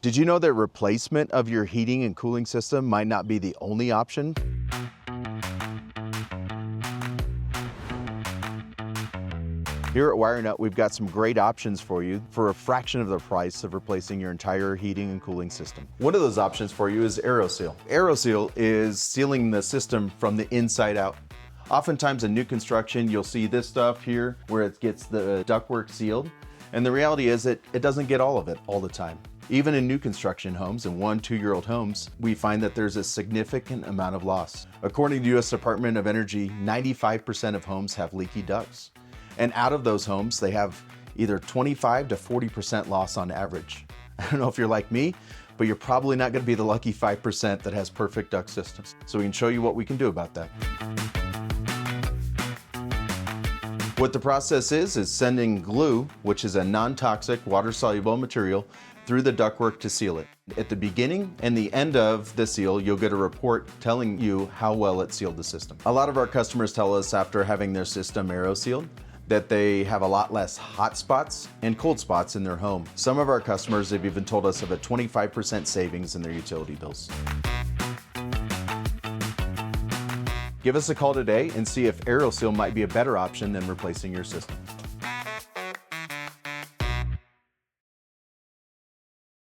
Did you know that replacement of your heating and cooling system might not be the only option? Here at WireNut, we've got some great options for you for a fraction of the price of replacing your entire heating and cooling system. One of those options for you is Aeroseal. Aeroseal is sealing the system from the inside out. Oftentimes in new construction, you'll see this stuff here where it gets the ductwork sealed. And the reality is it doesn't get all of it all the time. Even in new construction homes and 1-2-year-old homes, we find that there's a significant amount of loss. According to U.S. Department of Energy, 95% of homes have leaky ducts. And out of those homes, they have either 25 to 40% loss on average. I don't know if you're like me, but you're probably not going to be the lucky 5% that has perfect duct systems. So we can show you what we can do about that. What the process is sending glue, which is a non-toxic, water-soluble material, through the ductwork to seal it. At the beginning and the end of the seal, you'll get a report telling you how well it sealed the system. A lot of our customers tell us after having their system aerosealed that they have a lot less hot spots and cold spots in their home. Some of our customers have even told us of a 25% savings in their utility bills. Give us a call today and see if Aeroseal might be a better option than replacing your system.